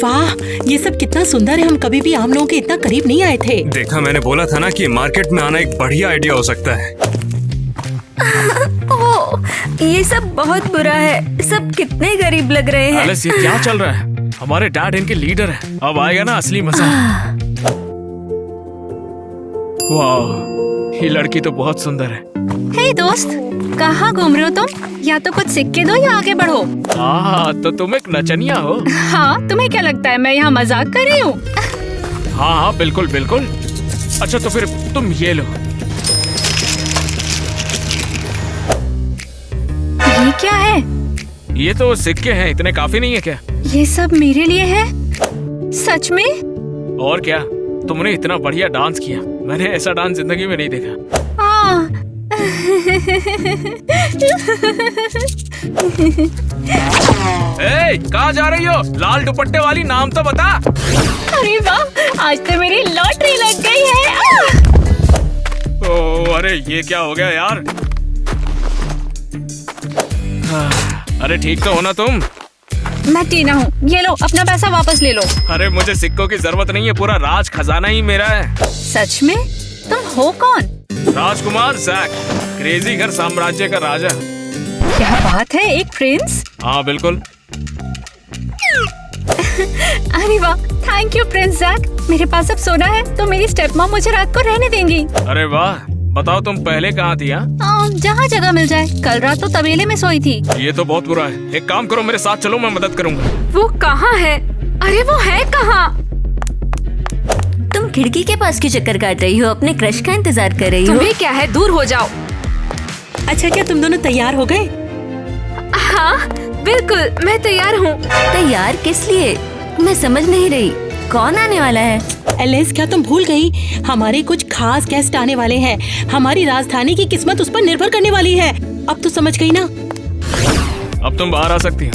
वाह, ये सब कितना सुंदर है। हम कभी भी आम लोगों के इतना करीब नहीं आए थे। देखा, मैंने बोला था ना कि मार्केट में आना एक बढ़िया आइडिया हो सकता है। ओह, ये सब बहुत बुरा है। सब कितने गरीब लग रहे हैं। एलिस, ये क्या चल रहा है? हमारे डैड इनके लीडर है। अब आएगा ना असली मजा। वाह, ये लड़की तो बहुत सुंदर है। हे दोस्त, कहाँ घूम रहे हो तुम? या तो कुछ सिक्के दो या आगे बढ़ो। हाँ, तो तुम एक नचनिया हो। हाँ, तुम्हें क्या लगता है मैं यहाँ मजाक कर रही हूँ? हाँ हाँ, बिल्कुल बिल्कुल। अच्छा, तो फिर तुम ये लो। ये क्या है? ये तो सिक्के हैं, इतने काफी नहीं है क्या? ये सब मेरे लिए है? सच में? और क्या, तुमने इतना बढ़िया डांस किया। मैंने ऐसा डांस जिंदगी में नहीं देखा। ए, कहाँ जा रही हो? लाल दुपट्टे वाली, नाम तो बता। अरे वाह, आज तो मेरी लॉटरी लग गई है। ओ, अरे ये क्या हो गया यार? अरे ठीक तो हो ना तुम? मैं टीना हूँ। ये लो, अपना पैसा वापस ले लो। अरे मुझे सिक्कों की जरूरत नहीं है, पूरा राज खजाना ही मेरा है। सच में? तुम हो कौन? राजकुमार जैक, क्रेजी घर साम्राज्य का राजा। क्या बात है, एक प्रिंस? हाँ बिल्कुल। अरे वाह, थैंक यू प्रिंस जैक। मेरे पास अब सोना है तो मेरी स्टेप मॉम मुझे रात को रहने देंगी। अरे वाह, बताओ तुम पहले कहाँ थी? जहाँ जगह मिल जाए। कल रात तो तबेले में सोई थी। ये तो बहुत बुरा है। एक काम करो, मेरे साथ चलो, मैं मदद करूँगा। वो कहाँ है? अरे वो है कहाँ? तुम खिड़की के पास क्यों चक्कर काट रही हो? अपने क्रश का इंतजार कर रही हो? तुम्हें क्या है, दूर हो जाओ। अच्छा, क्या तुम दोनों तैयार हो गए? हाँ बिल्कुल, मैं तैयार हूँ। तैयार किस लिए? मैं समझ नहीं रही। कौन आने वाला है? एलिस, क्या तुम भूल गई? हमारे कुछ खास गेस्ट आने वाले हैं। हमारी राजधानी की किस्मत उस पर निर्भर करने वाली है। अब तो समझ गई ना? अब तुम बाहर आ सकती हो।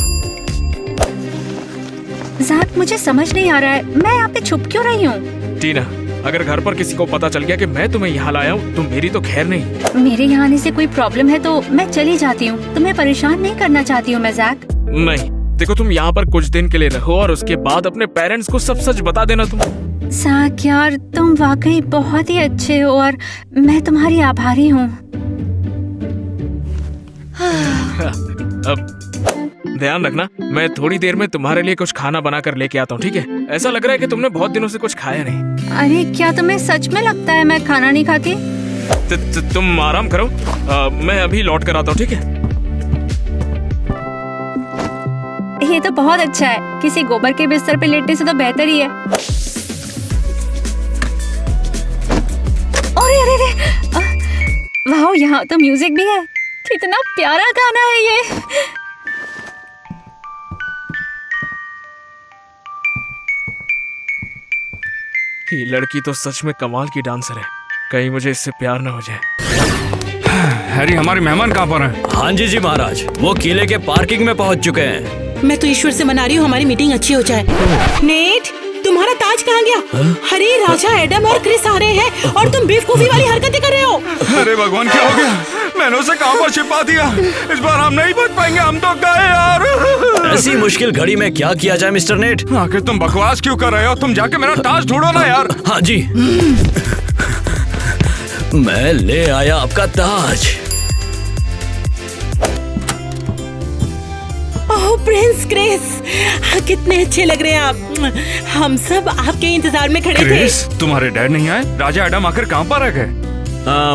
जैक, मुझे समझ नहीं आ रहा है, मैं यहाँ पे छुप क्यों रही हूँ? टीना, अगर घर पर किसी को पता चल गया कि मैं तुम्हें यहाँ लाया हूँ तो मेरी तो खैर नहीं। मेरे यहाँ आने से कोई प्रॉब्लम है तो मैं चली जाती हूँ। तुम्हें परेशान नहीं करना चाहती हूँ मैं जैक। नहीं, देखो, तुम यहाँ पर कुछ दिन के लिए रहो और उसके बाद अपने पेरेंट्स को सब सच बता देना तुम। जैक यार, तुम वाकई बहुत ही अच्छे हो और मैं तुम्हारी आभारी हूँ। अब ध्यान रखना, मैं थोड़ी देर में तुम्हारे लिए कुछ खाना बना कर लेके आता हूँ, ठीक है? ऐसा लग रहा है कि तुमने बहुत दिनों से कुछ खाया नहीं। अरे क्या तुम्हें सच में लगता है मैं खाना नहीं खाती? तुम आराम करो, मैं अभी लौट कर आता हूँ, ठीक है? ये तो बहुत अच्छा है। किसी गोबर के बिस्तर पे लेटने से तो बेहतर ही है। अरे अरे अरे, वाह, यहाँ तो म्यूजिक भी है। कितना प्यारा गाना है ये। ये लड़की तो सच में कमाल की डांसर है। कहीं मुझे इससे प्यार न हो जाए। हैरी, हमारे मेहमान कहाँ पर हैं? हाँ जी महाराज, वो किले के पार्किंग में पहुंच चुके हैं। मैं तो ईश्वर से मना रही हूँ हमारी मीटिंग अच्छी हो जाए। नेट, तुम्हारा ताज कहाँ गया? अरे राजा एडम और क्रिस आ रहे हैं और तुम बेवकूफी वाली हरकतें कर रहे हो। अरे भगवान, क्या हो गया? मैंने उसे कहाँ पर छिपा दिया? इस बार हम नहीं बच पाएंगे, हम तो गए यार। ऐसी मुश्किल घड़ी में क्या किया जाए मिस्टर नेट? आखिर तुम बकवास क्यों कर रहे हो? तुम जाके मेरा ताज ढूंढो ना यार। हाँ जी, मैं ले आया आपका ताज। ओह प्रिंस क्रिस, कितने अच्छे लग रहे हैं आप। हम सब आपके इंतजार में खड़े थे। क्रिस, तुम्हारे डैड नहीं आए? राजा एडम आखिर कहाँ पर रह गए?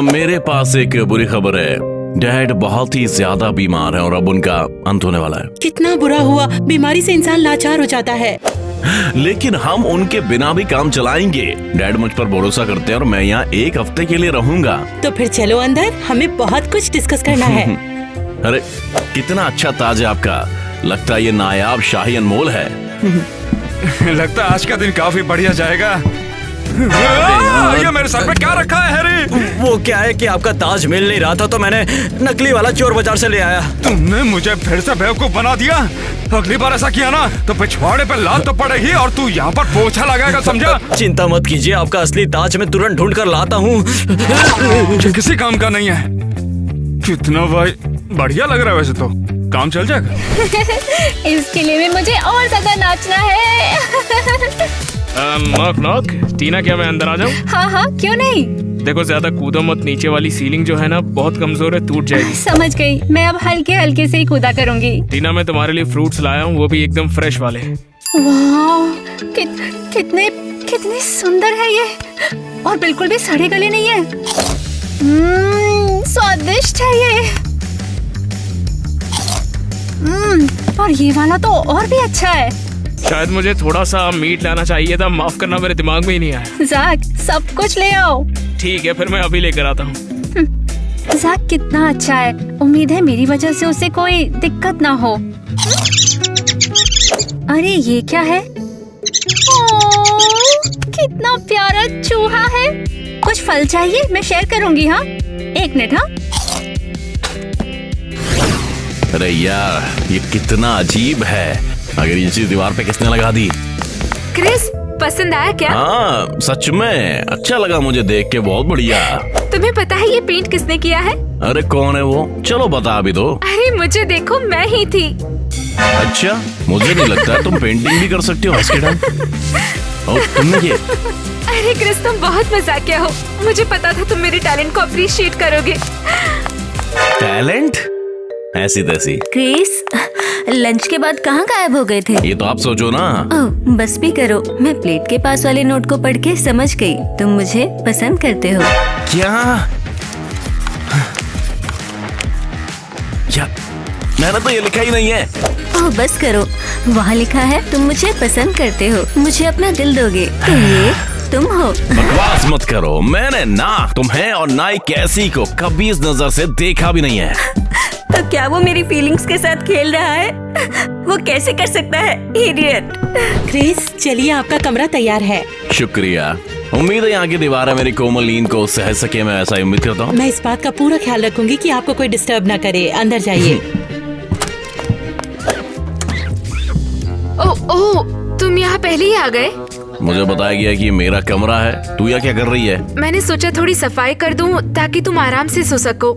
मेरे पास एक बुरी खबर है। डैड बहुत ही ज्यादा बीमार है और अब उनका अंत होने वाला है। कितना बुरा हुआ, बीमारी से इंसान लाचार हो जाता है। लेकिन हम उनके बिना भी काम चलाएंगे। डैड मुझ पर भरोसा करते हैं और मैं यहाँ एक हफ्ते के लिए रहूंगा। तो फिर चलो अंदर, हमें बहुत कुछ डिस्कस करना है। अरे कितना अच्छा ताज है आपका। लगता है ये नायाब शाही अनमोल है। लगता है आज का दिन काफी बढ़िया जाएगा। ये मेरे सर पे क्या रखा है हैरी? वो क्या है कि आपका ताज मिल नहीं रहा था तो मैंने नकली वाला चोर बाजार से ले आया। तुमने मुझे फिर से बेवकूफ बना दिया। अगली बार ऐसा किया ना तो पिछवाड़े पे लात तो पड़ेगी और तू यहाँ पर पोछा लगाएगा, समझा? चिंता मत कीजिए, आपका असली ताज मैं तुरंत ढूंढ कर लाता हूँ। किसी काम का नहीं है। कितना भाई बढ़िया लग रहा है वैसे तो। काम चल जाएगा। इसके लिए भी मुझे और ज्यादा नाचना है। Knock knock. टीना, क्या मैं अंदर आ जाऊं? हाँ हाँ, क्यों नहीं। देखो ज्यादा कूदो मत, नीचे वाली सीलिंग जो है ना बहुत कमजोर है, टूट जाएगी। समझ गई, मैं अब हल्के हल्के से ही कूदा करूंगी। टीना, मैं तुम्हारे लिए फ्रूट्स लाया हूँ, वो भी एकदम फ्रेश वाले। वाह, कितने कितने सुंदर है ये, और बिल्कुल भी सड़े गले नहीं है। स्वादिष्ट है ये। और ये वाला तो और भी अच्छा है। शायद मुझे थोड़ा सा मीट लाना चाहिए था, माफ करना, मेरे दिमाग में ही नहीं आया। ज़ैक, सब कुछ ले आओ। ठीक है, फिर मैं अभी लेकर आता हूँ। ज़ैक कितना अच्छा है, उम्मीद है मेरी वजह से उसे कोई दिक्कत ना हो। अरे ये क्या है? कितना प्यारा चूहा है। कुछ फल चाहिए, मैं शेयर करूंगी। हाँ, एक मिनट। हाँ, अरे यार, ये कितना अजीब है। अगर ये चीज दीवार पे किसने लगा दी? क्रिस, पसंद आया क्या? हाँ, सच में अच्छा लगा मुझे देख के, बहुत बढ़िया। तुम्हें पता है ये पेंट किसने किया है? अरे कौन है वो? चलो बता भी दो। अरे मुझे देखो, मैं ही थी। अच्छा, मुझे नहीं लगता तुम पेंटिंग भी कर सकती हो हंस के टाइम। और तुमने ये? अरे क्रिस, तुम बहुत मजाकिया हो। मुझे पता था तुम मेरे टैलेंट को अप्रिशिएट करोगे। टैलेंट? ऐसी तैसी। क्रिस, लंच के बाद कहाँ गायब हो गए थे? ये तो आप सोचो ना। ओह, बस भी करो। मैं प्लेट के पास वाले नोट को पढ़ के समझ गई, तुम मुझे पसंद करते हो। क्या? या, मैंने तो ये लिखा ही नहीं है। ओह, बस करो। वहाँ लिखा है तुम मुझे पसंद करते हो, मुझे अपना दिल दोगे। तो ये तुम हो। बकवास मत करो, मैंने ना तुम्हें और ना ही कैसी को कभी इस नजर से देखा भी नहीं है। तो क्या वो मेरी फीलिंग्स के साथ खेल रहा है? वो कैसे कर सकता है, इडियट। क्रिस, चलिए आपका कमरा तैयार है। शुक्रिया। उम्मीद है यहाँ की दीवारें मेरी कोमल नींद को सह सके, मैं ऐसा ही उम्मीद करता हूँ। मैं इस बात का पूरा ख्याल रखूंगी कि आपको कोई डिस्टर्ब ना करे। अंदर जाइए। ओह, तुम यहाँ पहले ही आ गए? मुझे बताया गया कि ये मेरा कमरा है। तू यहाँ क्या कर रही है? मैंने सोचा थोड़ी सफाई कर दूं ताकि तुम आराम से सो सको।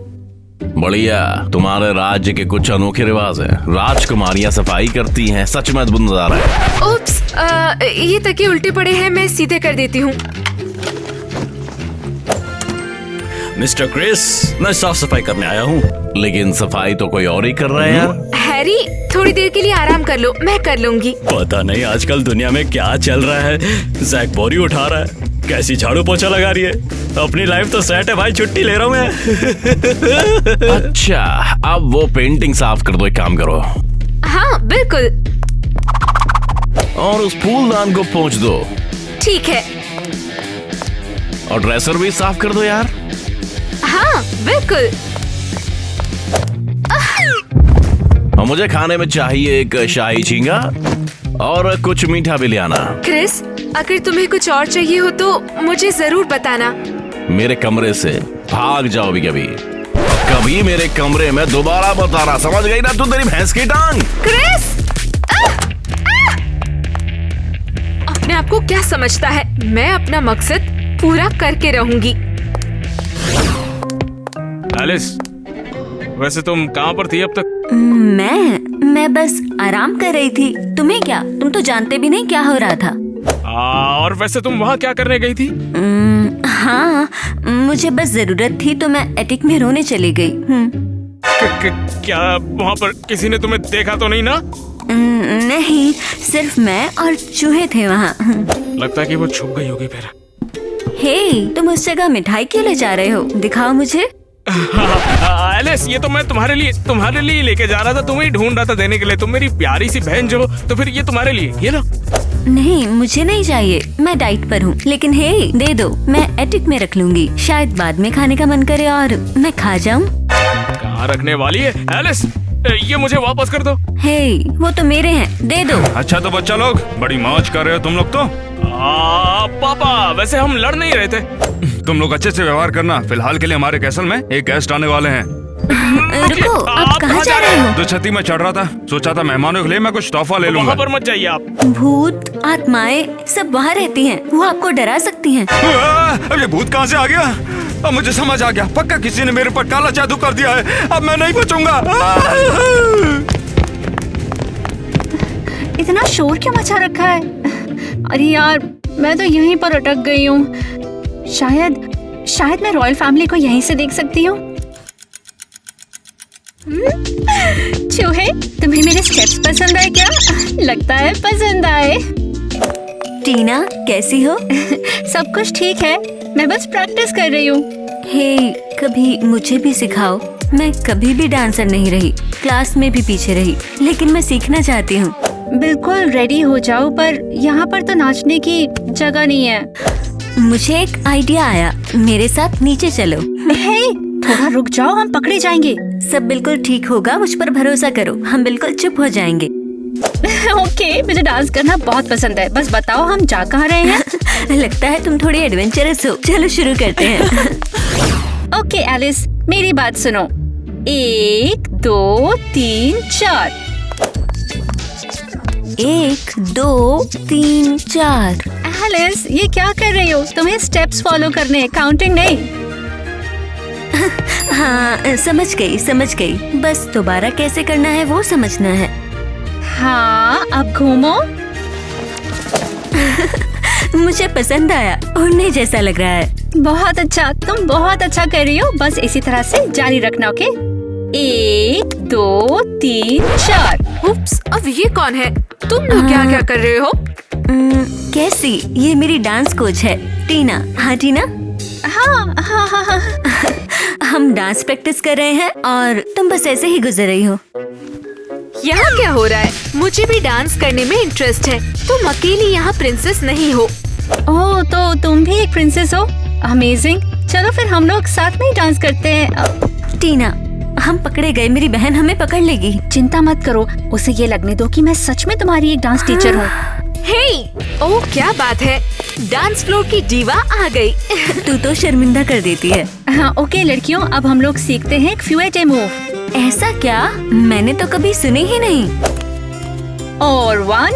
बढ़िया, तुम्हारे राज्य के कुछ अनोखे रिवाज हैं। राजकुमारियाँ सफाई करती हैं, सच में अद्भुत नजारा है। ओप्स, ये तकिए उल्टे पड़े हैं, मैं सीधे कर देती हूँ। मिस्टर क्रिस, मैं साफ सफाई करने आया हूँ। लेकिन सफाई तो कोई और ही कर रहा है यार। हैरी, थोड़ी देर के लिए आराम कर लो, मैं कर लूंगी। पता नहीं आजकल दुनिया में क्या चल रहा है। जैक बोरी उठा रहा है, कैसी झाड़ू पोछा लगा रही है। अपनी लाइफ तो सेट है भाई, छुट्टी ले रहा हूँ मैं। अच्छा, अब वो पेंटिंग साफ कर दो, एक काम करो। हाँ बिल्कुल। और उस फूलदान को पोंछ दो। ठीक है। और ड्रेसर भी साफ कर दो यार। हाँ बिल्कुल। और मुझे खाने में चाहिए एक शाही झींगा और कुछ मीठा भी ले आना। क्रिस, अगर तुम्हें कुछ और चाहिए हो तो मुझे जरूर बताना। मेरे कमरे से भाग जाओ भी कभी, कभी मेरे कमरे में दोबारा बता रहा, समझ गई ना तू? तेरी भैंस की टांग। क्रिस, अपने आप को क्या समझता है? मैं अपना मकसद पूरा करके रहूंगी। एलिस, वैसे तुम कहाँ पर थी अब तक? मैं बस आराम कर रही थी। तुम्हें क्या? तुम तो जानते भी नहीं क्या हो रहा था। और वैसे तुम वहाँ क्या करने गई थी? हाँ, मुझे बस जरूरत थी तो मैं एटिक में रोने चली गई। क्या वहाँ पर किसी ने तुम्हें देखा तो नहीं ना? नहीं, सिर्फ मैं और चूहे थे वहाँ। लगता है कि वो छुप गई होगी फिर। हे, तुम उस जगह मिठाई क्यों ले जा रहे हो? दिखाओ मुझे। एलिस, ये तो मैं तुम्हारे लिए लेके जा रहा था, तुम्हें ढूंढ रहा था देने के लिए। तुम मेरी प्यारी सी बहन जो, तो फिर ये तुम्हारे लिए, ये लो। नहीं, मुझे नहीं चाहिए, मैं डाइट पर हूँ। लेकिन हे, दे दो, मैं एटिक में रख लूंगी। शायद बाद में खाने का मन करे और मैं खा जाऊँ। कहाँ रखने वाली है एलिस? ये मुझे वापस कर दो। हे, वो तो मेरे हैं, दे दो। अच्छा तो बच्चा लोग, बड़ी मौज कर रहे हो तुम लोग तो। पापा, वैसे हम लड़ नहीं रहे थे। तुम लोग अच्छे से व्यवहार करना। फिलहाल के लिए हमारे कैसल में एक गेस्ट आने वाले हैं। रुको, आप कहाँ जा रहे हो? तो छती में चढ़ रहा था, सोचा था मेहमानों के लिए मैं कुछ तोहफा ले लूंगा। वहाँ पर मत जाइए आप। भूत, आत्माएं सब वहाँ रहती हैं, वो आपको डरा सकती हैं। अब ये भूत कहाँ से आ गया? अब मुझे समझ आ गया, पक्का किसी ने मेरे पर काला जादू कर दिया है। अब मैं नहीं बचूंगा। इतना शोर क्यों मचा रखा है? अरे यार, मैं तो यहीं पर अटक गई हूँ। शायद मैं रॉयल फैमिली को यहीं से देख सकती हूँ। चूहे, तुम्हें मेरे स्टेप्स पसंद आए क्या? लगता है पसंद आए। टीना, कैसी हो? सब कुछ ठीक है, मैं बस प्रैक्टिस कर रही हूँ। हे, कभी मुझे भी सिखाओ। मैं कभी भी डांसर नहीं रही, क्लास में भी पीछे रही, लेकिन मैं सीखना चाहती हूँ। बिल्कुल रेडी हो जाओ, पर यहाँ पर तो नाचने की जगह नहीं है। मुझे एक आइडिया आया, मेरे साथ नीचे चलो। हे, थोड़ा रुक जाओ, हम पकड़े जाएंगे। सब बिल्कुल ठीक होगा, मुझ पर भरोसा करो, हम बिल्कुल चुप हो जाएंगे। ओके, मुझे डांस करना बहुत पसंद है, बस बताओ हम जा कहाँ रहे हैं? लगता है तुम थोड़ी एडवेंचरस हो। चलो शुरू करते हैं। ओके एलिस, मेरी बात सुनो। 1 2 3 4। 1 2 3 4। एलिस, ये क्या कर रही हो? तुम्हें स्टेप्स फॉलो करने हैं, काउंटिंग नहीं। हाँ, समझ गई। बस दोबारा कैसे करना है वो समझना है। हाँ, अब घूमो। मुझे पसंद आया, उड़ने जैसा लग रहा है। बहुत अच्छा, तुम बहुत अच्छा कर रही हो, बस इसी तरह से जारी रखना। ओके, 1 2 3 4। उप्स, अब ये कौन है? तुम लोग क्या क्या कर रहे हो? कैसी? ये मेरी डांस कोच है, टीना। हाँ टीना, हाँ। हम डांस प्रैक्टिस कर रहे हैं और तुम बस ऐसे ही गुजर रही हो। यहाँ क्या हो रहा है? मुझे भी डांस करने में इंटरेस्ट है। तुम अकेली यहाँ प्रिंसेस नहीं हो। ओह, तो तुम भी एक प्रिंसेस हो? अमेजिंग। चलो फिर हम लोग साथ में ही डांस करते हैं। टीना, हम पकड़े गए, मेरी बहन हमें पकड़ लेगी। चिंता मत करो, उसे ये लगने दो कि मैं सच में तुम्हारी एक डांस टीचर हूँ। हे, ओह क्या बात है, डांस फ्लोर की डीवा आ गई। तू तो शर्मिंदा कर देती है। हाँ, ओके लड़कियों, अब हम लोग सीखते हैं एक फ्यूएटे मूव। ऐसा क्या? मैंने तो कभी सुनी ही नहीं। और 1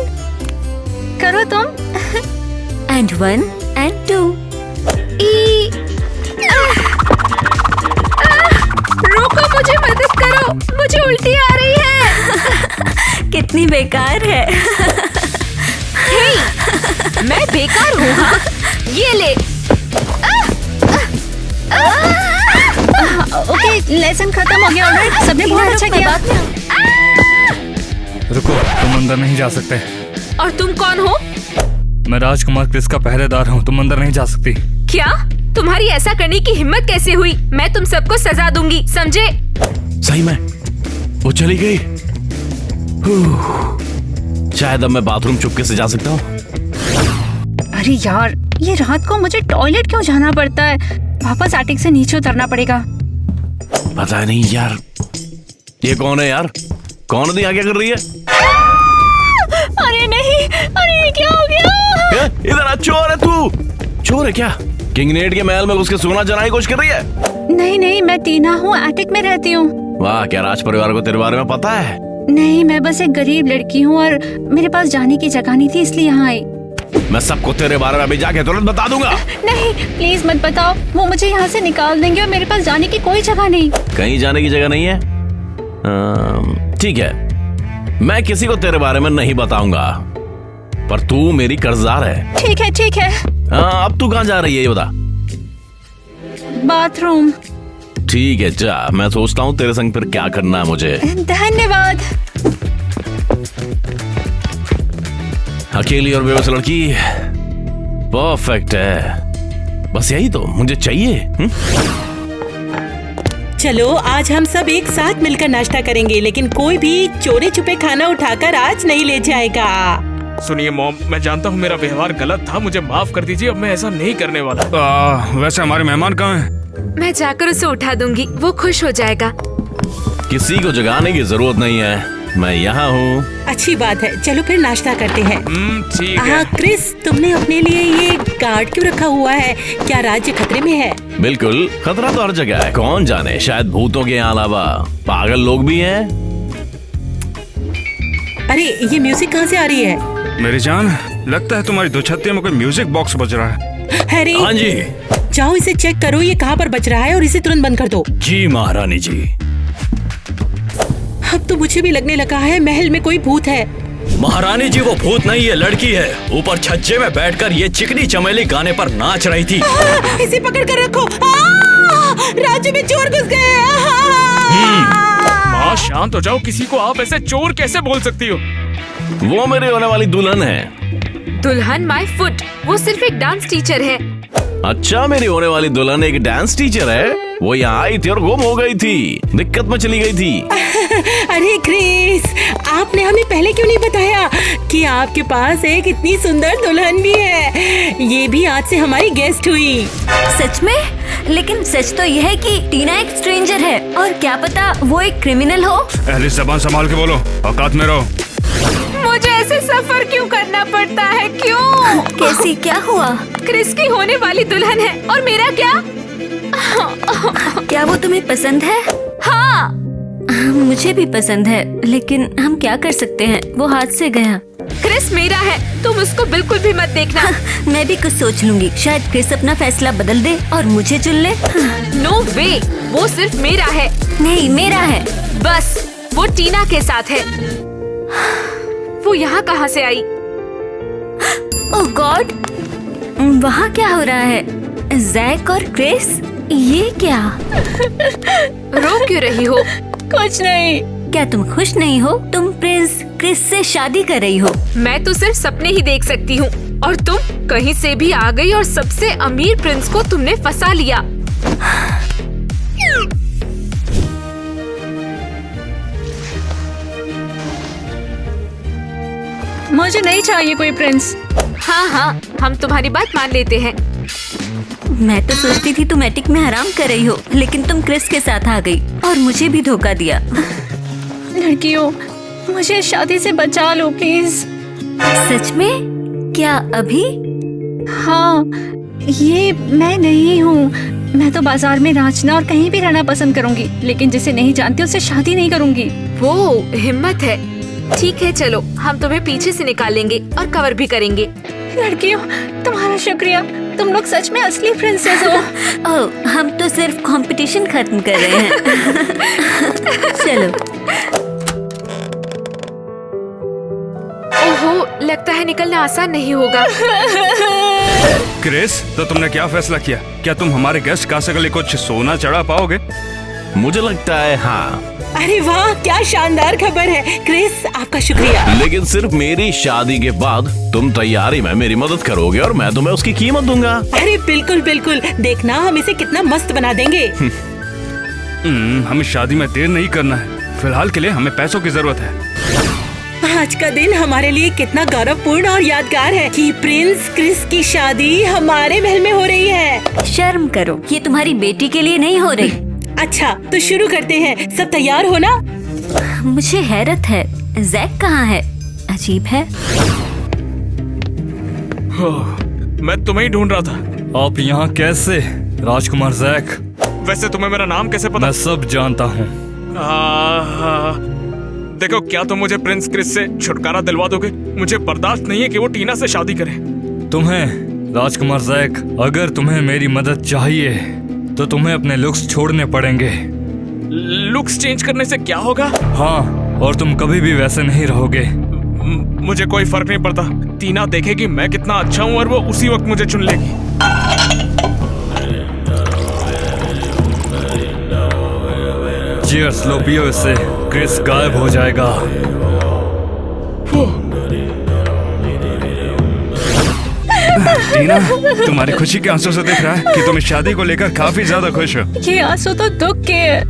करो तुम। And 1 and 2। रोको, मुझे मदद करो, मुझे उल्टी आ रही है। कितनी बेकार है। हे, मैं बेकार हूँ? हाँ? ये ले। ओके, लेसन खत्म हो गया। ऑलराइट, सबने बहुत अच्छा किया। रुको, तुम अंदर नहीं जा सकते। और तुम कौन हो? मैं राजकुमार क्रिस का पहरेदार हूँ, तुम अंदर नहीं जा सकती। क्या? तुम्हारी ऐसा करने की हिम्मत कैसे हुई? मैं तुम सबको सजा दूंगी, समझे? सही में वो चली गई। शायद अब मैं बाथरूम चुपके से जा सकता हूँ। अरे यार, ये रात को मुझे टॉयलेट क्यों जाना पड़ता है? वापस एटिक से नीचे उतरना पड़ेगा। पता नहीं यार, ये कौन है यार? कौन है? क्या कर रही है? अरे नहीं, अरे ये क्या हो गया? इधर आ, चोर है तू। चोर है क्या? किंगनेट के महल में उसके सोना जलाने की कोशिश कर रही है? नहीं, मैं टीना हूँ, एटिक में रहती हूँ। वाह, क्या राज परिवार को तेरे बारे में पता है? नहीं, मैं बस एक गरीब लड़की हूँ और मेरे पास जाने की जगह नहीं थी, इसलिए यहाँ आई। मैं सबको तेरे बारे में अभी जाके तुरंत बता दूंगा। नहीं, प्लीज मत बताओ, वो मुझे यहाँ से निकाल देंगे और मेरे पास जाने की कोई जगह नहीं। कहीं जाने की जगह नहीं है? ठीक है, मैं किसी को तेरे बारे में नहीं बताऊंगा, पर तू मेरी कर्जदार है। ठीक है। अब तू कहाँ जा रही है ये बता। बाथरूम। ठीक है जा, मैं सोचता हूँ तेरे संग फिर क्या करना है मुझे। धन्यवाद। अकेली और बेबस लड़की परफेक्ट है, बस यही तो मुझे चाहिए। चलो आज हम सब एक साथ मिलकर नाश्ता करेंगे, लेकिन कोई भी चोरी छुपे खाना उठाकर आज नहीं ले जाएगा। सुनिए मॉम, मैं जानता हूँ मेरा व्यवहार गलत था, मुझे माफ कर दीजिए, अब मैं ऐसा नहीं करने वाला। वैसे हमारे मेहमान कहाँ हैं? मैं जाकर उसे उठा दूंगी, वो खुश हो जाएगा। किसी को जगाने की जरूरत नहीं है, मैं यहाँ हूँ। अच्छी बात है, चलो फिर नाश्ता करते हैं। ठीक है। क्रिस, तुमने अपने लिए ये गार्ड क्यों रखा हुआ है? क्या राज्य खतरे में है? बिल्कुल, खतरा तो हर जगह है, कौन जाने, शायद भूतों के अलावा पागल लोग भी हैं। अरे ये म्यूजिक कहाँ से आ रही है? मेरी जान, लगता है तुम्हारी दुछत्ती में कोई म्यूजिक बॉक्स बज रहा है। हैरी, हाँ जी। जाओ इसे चेक करो, ये कहाँ पर बच रहा है और इसे तुरंत बंद कर दो। जी महारानी जी। अब तो मुझे भी लगने लगा है महल में कोई भूत है। महारानी जी वो भूत नहीं है, लड़की है। ऊपर छज्जे में बैठकर ये चिकनी चमेली गाने पर नाच रही थी। इसे पकड़ कर रखो। राजू में चोर घुस गए। माँ शांत हो जाओ, किसी को आप ऐसे चोर कैसे बोल सकती हो? वो मेरी होने वाली दुल्हन है। दुल्हन माय फुट, वो सिर्फ एक डांस टीचर है। अच्छा, मेरी होने वाली दुल्हन एक डांस टीचर है। वो यहाँ आई थी और गुम हो गई थी, दिक्कत में चली गई थी। अरे क्रिस, आपने हमें पहले क्यों नहीं बताया कि आपके पास एक इतनी सुंदर दुल्हन भी है? ये भी आज से हमारी गेस्ट हुई। सच में? लेकिन सच तो यह है कि टीना एक स्ट्रेंजर है और क्या पता वो एक क्रिमिनल हो। पहले जबान संभाल के बोलो, औकात में रहो। मुझे ऐसे सफर क्यों करना पड़ता है? क्यों? कैसी, क्या हुआ? क्रिस की होने वाली दुल्हन है और मेरा क्या? क्या वो तुम्हें पसंद है? हाँ, मुझे भी पसंद है, लेकिन हम क्या कर सकते हैं, वो हाथ से गया। क्रिस मेरा है, तुम उसको बिल्कुल भी मत देखना। मैं भी कुछ सोच लूंगी, शायद क्रिस अपना फैसला बदल दे और मुझे चुन ले। नो वे, वो सिर्फ मेरा है। नहीं, मेरा है। बस वो टीना के साथ है। वो यहाँ कहाँ से आई? ओह गॉड, वहाँ क्या हो रहा है? जैक और क्रिस, ये क्या? रो क्यों रही हो? कुछ नहीं। क्या तुम खुश नहीं हो? तुम प्रिंस क्रिस से शादी कर रही हो। मैं तो सिर्फ सपने ही देख सकती हूँ और तुम कहीं से भी आ गई और सबसे अमीर प्रिंस को तुमने फंसा लिया। मुझे नहीं चाहिए कोई प्रिंस। हाँ हाँ, हम तुम्हारी बात मान लेते हैं। मैं तो सोचती थी तुम एटिक में आराम कर रही हो, लेकिन तुम क्रिस के साथ आ गई और मुझे भी धोखा दिया। लड़कियों, मुझे शादी से बचा लो प्लीज। सच में? क्या अभी? हाँ, ये मैं नहीं हूँ। मैं तो बाजार में नाचना और कहीं भी रहना पसंद करूंगी, लेकिन जिसे नहीं जानती उससे शादी नहीं करूंगी। वो हिम्मत है। ठीक है, चलो हम तुम्हें पीछे से निकालेंगे और कवर भी करेंगे। लड़कियों, तुम्हारा शुक्रिया, तुम लोग सच में असली प्रिंसेस हो। ओह, हम तो सिर्फ कंपटीशन खत्म कर रहे हैं। चलो। ओहो, लगता है निकलना आसान नहीं होगा। क्रिस, तो तुमने क्या फैसला किया? क्या तुम हमारे गेस्ट कासे के लिए कुछ सोना चढ़ा पाओगे? मुझे लगता है हाँ। अरे वाह, क्या शानदार खबर है। क्रिस, आपका शुक्रिया। लेकिन सिर्फ मेरी शादी के बाद तुम तैयारी में मेरी मदद करोगे और मैं तुम्हें उसकी कीमत दूंगा। अरे बिल्कुल बिल्कुल, देखना हम इसे कितना मस्त बना देंगे। हमें शादी में देर नहीं करना है। फिलहाल के लिए हमें पैसों की जरूरत है। आज का दिन हमारे लिए कितना गौरवपूर्ण और यादगार है कि प्रिंस क्रिस की शादी हमारे महल में हो रही है। शर्म करो, ये तुम्हारी बेटी के लिए नहीं हो रही। अच्छा, तो शुरू करते हैं। सब तैयार हो ना? मुझे हैरत है, जैक कहाँ है? अजीब है। मैं तुम्हें ही ढूंढ रहा था। आप यहाँ कैसे? राजकुमार जैक, वैसे तुम्हें मेरा नाम कैसे पता? मैं सब जानता हूँ। देखो, क्या तुम मुझे प्रिंस क्रिस से छुटकारा दिलवा दोगे? मुझे बर्दाश्त नहीं है कि वो टीना से शादी करे। तुम्हें, राजकुमार जैक, अगर तुम्हें मेरी मदद चाहिए तो तुम्हें अपने लुक्स छोड़ने पड़ेंगे। लुक्स चेंज करने से क्या होगा? हाँ, और तुम कभी भी वैसे नहीं रहोगे। मुझे कोई फर्क नहीं पड़ता। टीना देखेगी मैं कितना अच्छा हूँ और वो उसी वक्त मुझे चुन लेगी। चीयर्स, लो पियो इससे, क्रिस गायब हो जाएगा। टीना, तुम्हारी खुशी के आंसू से दिख रहा है कि तुम इस शादी को लेकर काफी ज्यादा खुश हो। ये आंसू तो दुख के है।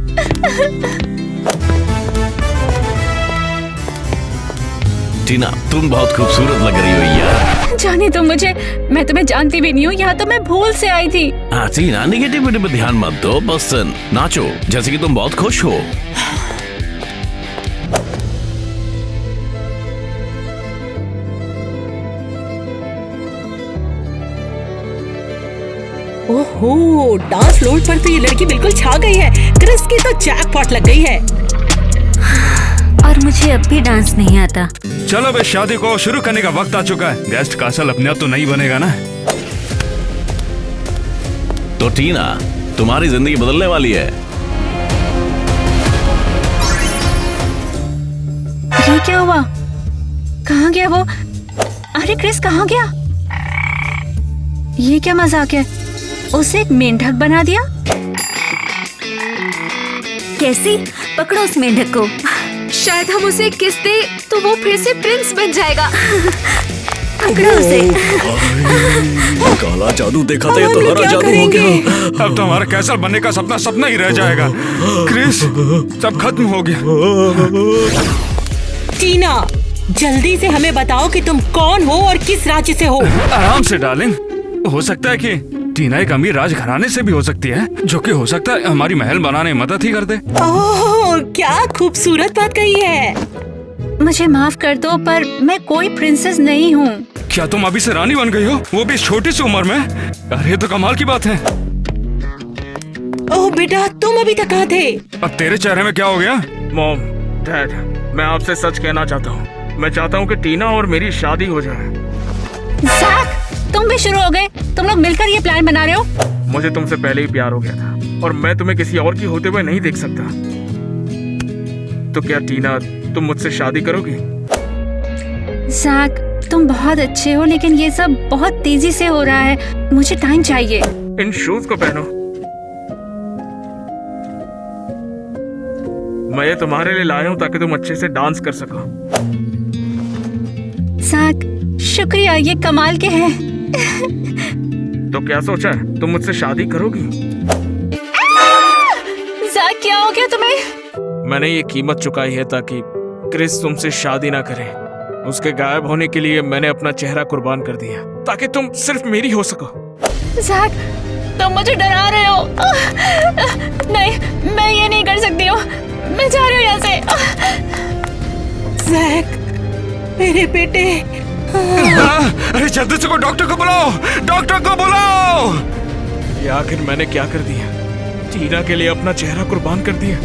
टीना, तुम बहुत खूबसूरत लग रही हो यार। जाने तो मुझे, मैं तुम्हें जानती भी नहीं हूँ। यहाँ तो मैं भूल से आई थी। हाँ टीना, निगेटिविटी पे ध्यान मत दो, बस नाचो जैसे कि तुम बहुत खुश हो। ओहो, डांस फ्लोर पर तो ये लड़की बिल्कुल छा गई है। क्रिस की तो जैकपॉट लग गई है। और मुझे अब भी डांस नहीं आता। चलो बस, शादी को शुरू करने का वक्त आ चुका है। गेस्ट कासल अपने आप तो नहीं बनेगा ना। तो टीना तुम्हारी जिंदगी बदलने वाली है। ये क्या हुआ? कहाँ गया वो? अरे क्रिस कहाँ गया? ये क्या मजाक है? उसे एक मेंढक बना दिया? कैसी? पकड़ो उस मेंढक को। शायद हम उसे किस दे तो वो फिर से प्रिंस बन जाएगा। पकड़ो उसे। काला जादू देखा था, ये तो हरा जादू हो गया। अब तो हमारा कैसल बनने का सपना सपना ही रह जाएगा। क्रिस, सब खत्म हो गया। टीना, जल्दी से हमें बताओ कि तुम कौन हो और किस राज्य से हो। आराम से डार्लिंग, हो सकता है कि टीना एक अमीर राजघराने से भी हो सकती है, जो कि हो सकता है हमारी महल बनाने में मदद ही कर दे। ओह, क्या खूबसूरत बात कही है। मुझे माफ कर दो, पर मैं कोई प्रिंसेस नहीं हूँ। क्या तुम अभी से रानी बन गई हो, वो भी इस छोटी सी उम्र में? अरे तो कमाल की बात है। ओह बेटा, तुम अभी तक कहाँ थे? अब तेरे चेहरे में क्या हो गया? मॉम, डैड, मैं आपसे सच कहना चाहता हूँ। मैं चाहता हूँ कि टीना और मेरी शादी हो जाए। जैक, तुम भी शुरू हो गए। तुम लोग मिलकर ये प्लान बना रहे हो? मुझे तुमसे पहले ही प्यार हो गया था और मैं तुम्हें किसी और की होते हुए नहीं देख सकता। तो क्या टीना, तुम मुझसे शादी करोगी? जैक, तुम बहुत अच्छे हो, लेकिन ये सब बहुत तेजी से हो रहा है। मुझे टाइम चाहिए। इन शूज को पहनो। मैं ये तुम्हारे लिए लाया हूँ ताकि तुम अच्छे से डांस कर सको। जैक, शुक्रिया, ये कमाल के हैं। तो क्या सोचा है, तुम मुझसे शादी करोगी? जैक, क्या हो गया तुम्हें? मैंने ये कीमत चुकाई है ताकि क्रिस तुमसे शादी ना करे। उसके गायब होने के लिए मैंने अपना चेहरा कुर्बान कर दिया ताकि तुम सिर्फ मेरी हो सको। जैक, तुम मुझे डरा रहे हो। नहीं, मैं ये नहीं कर सकती हूँ। मैं जा रही हूँ यहाँ से। जैक, मेरे बेटे। अरे जल्दी से डॉक्टर को बुलाओ, डॉक्टर को बुलाओ। ये आखिर मैंने क्या कर दिया? टीना के लिए अपना चेहरा कुर्बान कर दिया।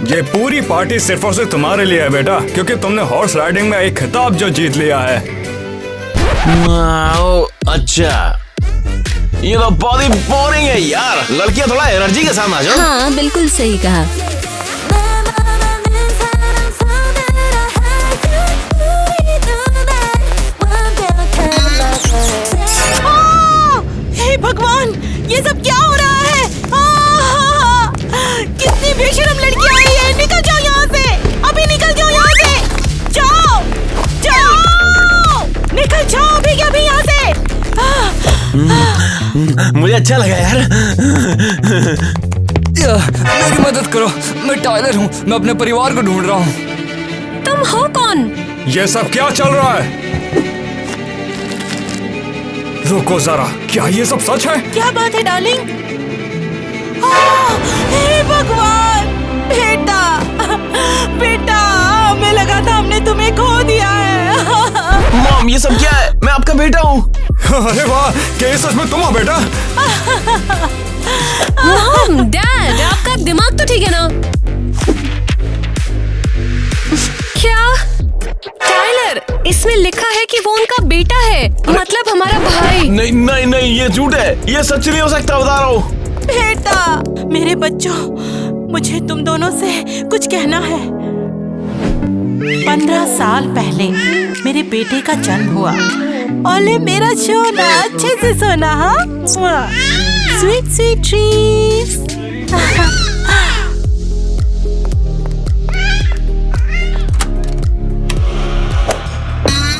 ये पूरी पार्टी सिर्फ और सिर्फ तुम्हारे लिए है बेटा, क्योंकि तुमने हॉर्स राइडिंग में एक खिताब जो जीत लिया है। अच्छा, ये तो बहुत ही बोरिंग है यार। लड़कियां थोड़ा एनर्जी के साथ आ जाओ। हाँ, बिल्कुल सही कहा। हे भगवान, ये सब क्या हो रहा है? कितनी बेशरम लड़की आई है। निकल जाओ यहाँ से, अभी निकल जाओ यहाँ से। जाओ जाओ, निकल जाओ अभी के अभी यहाँ से। मुझे अच्छा लगा यार। मेरी मदद करो, मैं टायलर हूँ। मैं अपने परिवार को ढूंढ रहा हूँ। तुम हो कौन? ये सब क्या चल रहा है? रुको जरा, क्या ये सब सच है? क्या बात है डार्लिंग? हे भगवान, बेटा बेटा, हमें लगा था हमने तुम्हें खो दिया है। मॉम, ये सब क्या है? मैं आपका बेटा हूँ। अरे वाह, क्या ये सच में तुम हो बेटा? मॉम, डैड, आपका दिमाग तो ठीक है ना? क्या? टाइलर, इसमें लिखा है कि वो उनका बेटा है, मतलब हमारा भाई। नहीं नहीं नहीं, ये झूठ है। ये सच नहीं हो सकता, बता रहा हूँ। बेटा, मेरे बच्चों, मुझे तुम दोनों से कुछ कहना है। 15 साल पहले मेरे बेटे का जन्म हुआ। ओले मेरा सोना, अच्छे से सोना। हाँ, स्वीट स्वीट ड्रीम्स।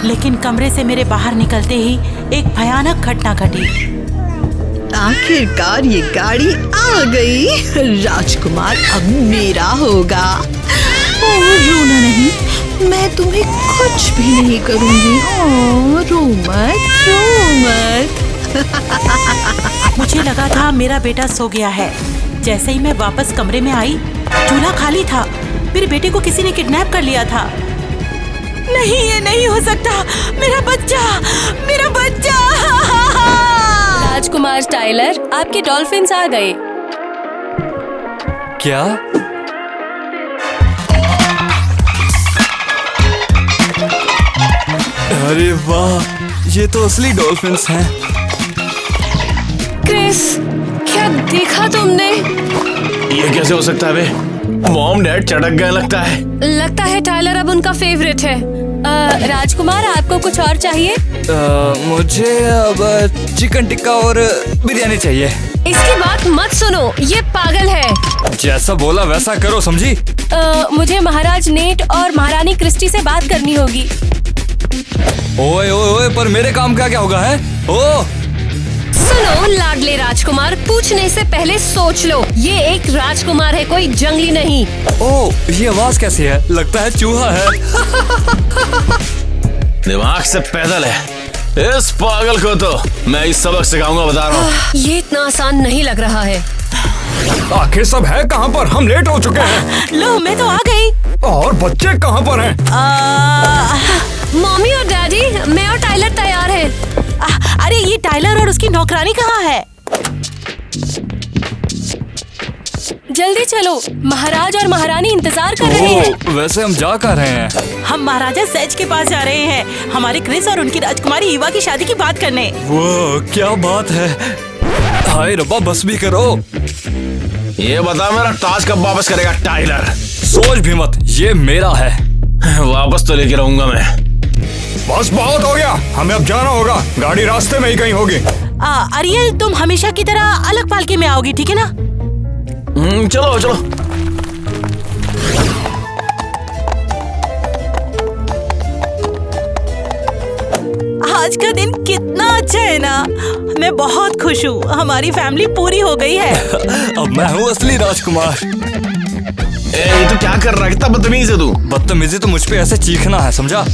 लेकिन कमरे से मेरे बाहर निकलते ही एक भयानक घटना घटी। आखिरकार ये गाड़ी आ गई। राजकुमार अब मेरा होगा। रोना नहीं, मैं तुम्हें कुछ भी नहीं करूंगी। रो मत, रो मत। मुझे लगा था मेरा बेटा सो गया है। जैसे ही मैं वापस कमरे में आई, चूल्हा खाली था। मेरे बेटे को किसी ने किडनैप कर लिया था। नहीं, ये नहीं हो सकता। मेरा बच्चा, मेरा बच्चा। राजकुमार टाइलर, आपके डॉल्फिन्स आ गए। क्या? अरे वाह, ये तो असली डॉल्फिन्स हैं। क्रिस, क्या देखा तुमने? ये कैसे हो सकता है बे? मॉम डैड चटक गए लगता है टाइलर अब उनका फेवरेट है। राजकुमार, आपको कुछ और चाहिए? मुझे अब चिकन टिक्का और बिरयानी चाहिए। इसकी बात मत सुनो, ये पागल है। जैसा बोला वैसा करो, समझी? मुझे महाराज नेट और महारानी क्रिस्टी से बात करनी होगी। ओए ओए ओए, पर मेरे काम का क्या होगा है? ओ सुनो लाडले राजकुमार, पूछने से पहले सोच लो। ये एक राजकुमार है, कोई जंगली नहीं। ओ, ये आवाज कैसी है? लगता है चूहा है। दिमाग से पैदल है। इस पागल को तो मैं इस सबक सिखाऊंगा, बता रहा हूँ। ये इतना आसान नहीं लग रहा है। आखिर सब है कहाँ पर? हम लेट हो चुके हैं। लो, मैं तो आ गई। और बच्चे कहाँ पर हैं? मम्मी और डैडी, मैं और टाइलर तैयार हैं। अरे ये टाइलर और उसकी नौकरानी कहाँ है? जल्दी चलो, महाराज और महारानी इंतजार कर रहे हैं। वैसे हम जा कर रहे हैं? हम महाराजा सेज के पास जा रहे हैं, हमारे क्रिस और उनकी राजकुमारी ईवा की शादी की बात करने। वो क्या बात है? हाय रब्बा, बस भी करो। ये बता, मेरा ताज कब वापस करेगा टाइलर? सोच भी मत, ये मेरा है। वापस तो लेके रहूंगा मैं। बस बहुत हो गया, हमें अब जाना होगा। गाड़ी रास्ते में ही कहीं होगी। अरियल, तुम हमेशा की तरह अलग पालकी में आओगी, ठीक है ना? चलो चलो। आज का दिन कितना अच्छा है ना। मैं बहुत खुश हूँ, हमारी फैमिली पूरी हो गई है। अब मैं हूँ असली राजकुमार। ये तो क्या कर रहा है? कितना बदतमीज है तू। बदतमीजी तो मुझ पे ऐसे चीखना है, समझा?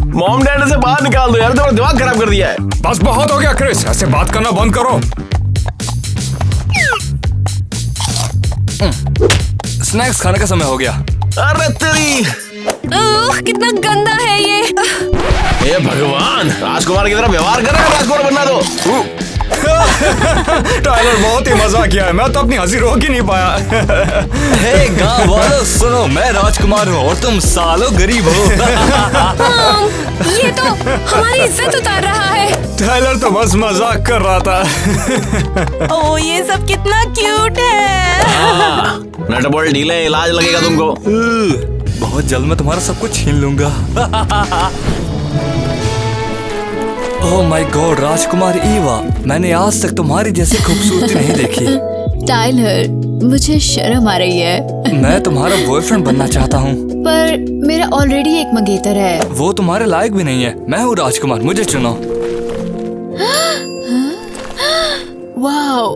मॉम डैड से बाहर निकाल दो यार, तुम्हारा दिमाग खराब कर दिया है। बस बहुत हो गया क्रिस, ऐसे बात करना बंद करो। स्नैक्स खाने का समय हो गया। अरे तेरी, कितना गंदा है ये। हे भगवान, राजकुमार की तरह व्यवहार कर रहा है, राजकुमार बनना दो। टाइलर बहुत ही मजा किया है, मैं तो अपनी हंसी रोक ही नहीं पाया। हे गाँव वालों, सुनो, मैं राजकुमार हूँ और तुम सालों गरीब हो। ये तो हमारी इज्जत उतार रहा है। टाइलर तो बस मजाक कर रहा था। ओ, ये सब कितना क्यूट है। नट बोल्ट ढीले, इलाज लगेगा तुमको। बहुत जल्द मैं तुम्हारा सब कुछ छीन लूंगा। ओह माय गॉड, राजकुमार ईवा, मैंने आज तक तुम्हारी जैसी खूबसूरती नहीं देखी। टाइलर, मुझे शर्म आ रही है। मैं तुम्हारा बॉयफ्रेंड बनना चाहता हूँ, पर मेरा ऑलरेडी एक मंगेतर है। वो तुम्हारे लायक भी नहीं है। मैं हूँ राजकुमार, मुझे चुनो। वाओ,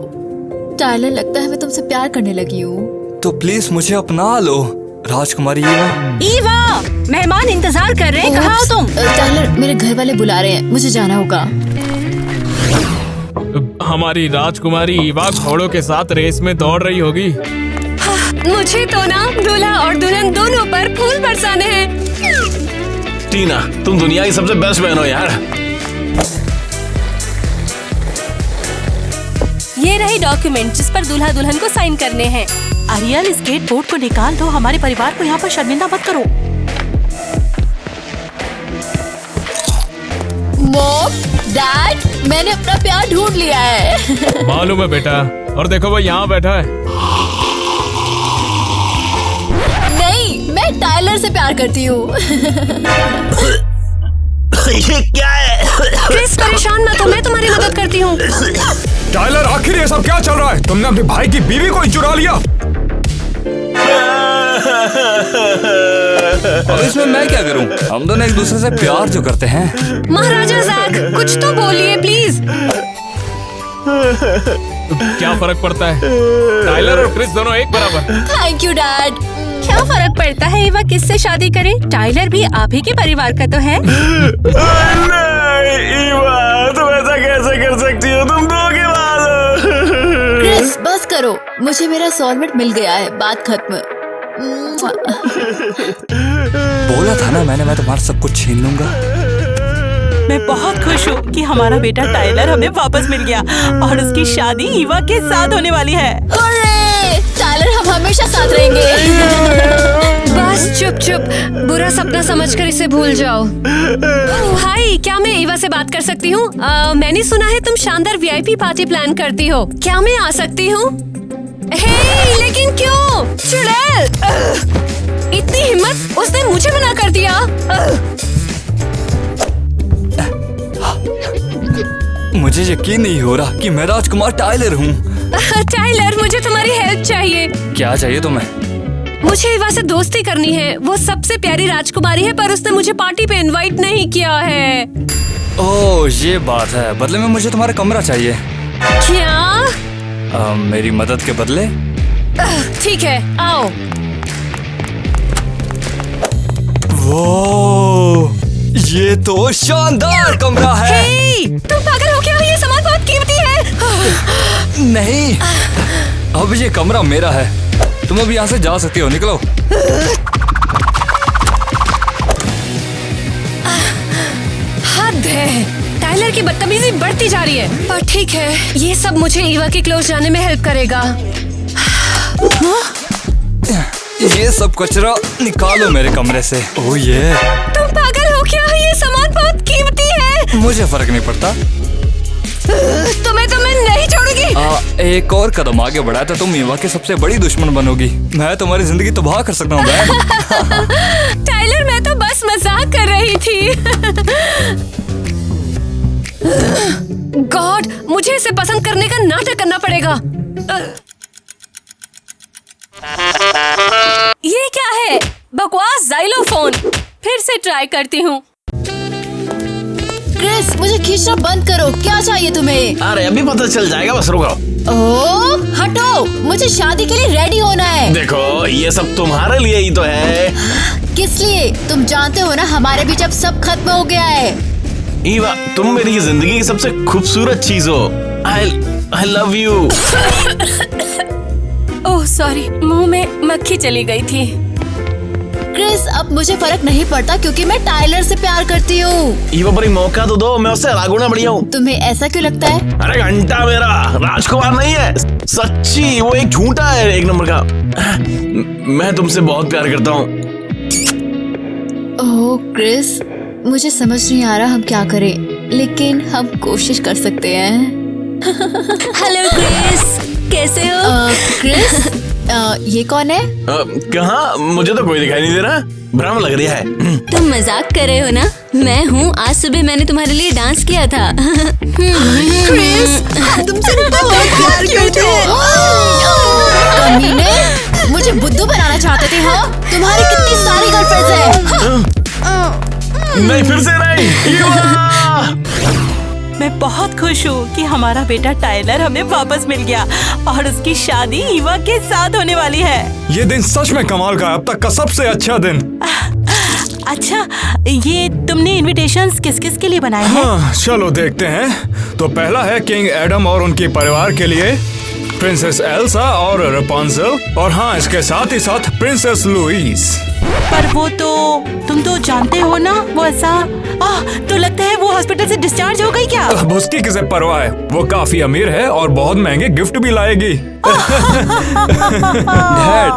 टाइलर, लगता है मैं तुमसे प्यार करने लगी हूँ। तो प्लीज मुझे अपना लो, राजकुमारी ईवा। ईवा, मेहमान इंतजार कर रहे हैं, कहाँ हो तुम? टाइलर, मेरे घर वाले बुला रहे हैं, मुझे जाना होगा। हमारी राजकुमारी ईवा घोड़ों के साथ रेस में दौड़ रही होगी। मुझे तो ना दूल्हा और दुल्हन दोनों पर फूल बरसाने हैं। टीना, तुम दुनिया की सबसे बेस्ट बहन हो यार। ये रही डॉक्यूमेंट जिस पर दूल्हा दुल्हन को साइन करने हैं। अरियल, इस गेट बोर्ड को निकाल दो, हमारे परिवार को यहाँ पर शर्मिंदा मत करो। मॉम, डैड, मैंने अपना प्यार ढूंढ लिया है। मालूम है बेटा, और देखो वो यहाँ बैठा है। नहीं, मैं टाइलर से प्यार करती हूँ। ये क्या है? क्रिस, परेशान मत हो, मैं तुम्हारी मदद करती हूँ। टाइलर, आखिर ये सब क्या चल रहा है? तुमने अपने भाई की बीवी को ही चुरा लिया। अब इसमें मैं क्या करूं? हम दोनों एक दूसरे से प्यार जो करते हैं। महाराजा जैक, कुछ तो बोलिए प्लीज। क्या फर्क पड़ता है? टाइलर और क्रिस दोनों एक बराबर। Thank you dad. क्या फर्क पड़ता है ईवा किससे शादी करे? टाइलर भी आप ही के परिवार का तो है। नहीं ईवा, तुम ऐसा कैसे कर सकती हो? तुम धोखेबाज हो। क्रिस, बस करो, मुझे मेरा सोलमेट मिल गया है, बात खत्म। बोला था ना मैंने, मैं तुम्हारा सब कुछ छीन लूंगा। मैं बहुत खुश हूँ कि हमारा बेटा टाइलर हमें वापस मिल गया और उसकी शादी ईवा के साथ होने वाली है। हुर्रे! टाइलर हम हमेशा साथ रहेंगे। बस चुप चुप, बुरा सपना समझकर इसे भूल जाओ। ओह, हाय, क्या मैं ईवा से बात कर सकती हूँ? मैंने सुना है तुम शानदार VIP पार्टी प्लान करती हो, क्या मैं आ सकती हूँ? हे, लेकिन क्यों? चुड़ैल! इतनी हिम्मत, उसने मुझे मना कर दिया। मुझे यकीन नहीं हो रहा कि मैं राजकुमार टाइलर हूँ। टाइलर, मुझे तुम्हारी हेल्प चाहिए। क्या चाहिए तुम्हें? मुझे ईवा से दोस्ती करनी है। वो सबसे प्यारी राजकुमारी है, पर उसने मुझे पार्टी पे इनवाइट नहीं किया है। ओह, ये बात है। बदले में मुझे तुम्हारा कमरा चाहिए। क्या? मेरी मदद के बदले? ठीक है, आओ। वो, ये तो शानदार कमरा है। हे, तुम पागल हो क्या? ये सामान बहुत कीमती है। नहीं, अब ये कमरा मेरा है। तुम अब यहाँ से जा सकती हो, निकलो। हद है, टाइलर की बदतमीजी बढ़ती जा रही है। पर ठीक है, ये सब मुझे ईवा के क्लोज जाने में हेल्प करेगा। ये सब कचरा निकालो मेरे कमरे से। ओह ये, तुम पागल हो क्या? ये सामान बहुत कीमती है। मुझे फर्क नहीं पड़ता। तुम्हें तो मैं नहीं छोड़ूंगी। एक और कदम आगे बढ़ा तो तुम ईवा की सबसे बड़ी दुश्मन बनोगी। मैं तुम्हारी जिंदगी तबाह कर सकता हूँ। टाइलर, मैं तो बस मजाक कर रही थी। गॉड, मुझे इसे पसंद करने का नाटक करना पड़ेगा। ये क्या है? बकवास ज़ाइलोफोन। फिर से ट्राई करती हूँ। क्रिस, मुझे खींचना बंद करो। क्या चाहिए तुम्हें? अरे अभी पता चल जाएगा, बस रुको। ओह, हटो, मुझे शादी के लिए रेडी होना है। देखो, ये सब तुम्हारे लिए ही तो है। किस लिए? तुम जानते हो ना, हमारे बीच अब सब खत्म हो गया है। ईवा, तुम मेरी जिंदगी की सबसे खूबसूरत चीज हो। I love you। Oh sorry, मुंह में मक्खी चली गई थी। क्रिस, अब मुझे फर्क नहीं पड़ता क्योंकि मैं टाइलर से प्यार करती हूँ। ईवा, पर मौका तो दो, मैं उससे रागुना बढ़िया हूँ। तुम्हें ऐसा क्यों लगता है? अरे घंटा मेरा राजकुमार नहीं है, सच्ची वो एक झूठा है, एक नंबर का। मैं तुमसे बहुत प्यार करता हूँ। ओह क्रिस, मुझे समझ नहीं आ रहा हम क्या करें, लेकिन हम कोशिश कर सकते हैं। हेलो क्रिस, कैसे हो? क्रिस, ये कौन है? कहाँ? मुझे तो कोई दिखाई नहीं दे रहा, भ्रम लग रहा है। तुम मजाक कर रहे हो ना? मैं हूँ। आज सुबह मैंने तुम्हारे लिए डांस किया था। क्रिस, तुमसे बहुत प्यार करते हैं। कमीने, मुझे बुद्धू बनाना चाहते थे। हाँ, तुम्हारी कितनी सारी गर्लफ्रेंड्स हैं। नहीं, फिर से नहीं। मैं बहुत खुश हूँ कि हमारा बेटा टाइलर हमें वापस मिल गया और उसकी शादी ईवा के साथ होने वाली है। ये दिन सच में कमाल का है, अब तक का सबसे अच्छा दिन। अच्छा, ये तुमने इनविटेशंस किस किस के लिए बनाए हैं? हाँ, चलो देखते हैं। तो पहला है किंग एडम और उनके परिवार के लिए, प्रिंसेस एल्सा और रपुंज़ल, और हाँ, इसके साथ ही साथ प्रिंसेस लुईस। पर वो तो तुम तो जानते हो ना, वो ऐसा तो लगता है वो हॉस्पिटल से डिस्चार्ज हो गई क्या? अब उसकी किसे परवाह है, वो काफी अमीर है और बहुत महंगे गिफ्ट भी लाएगी। डैड,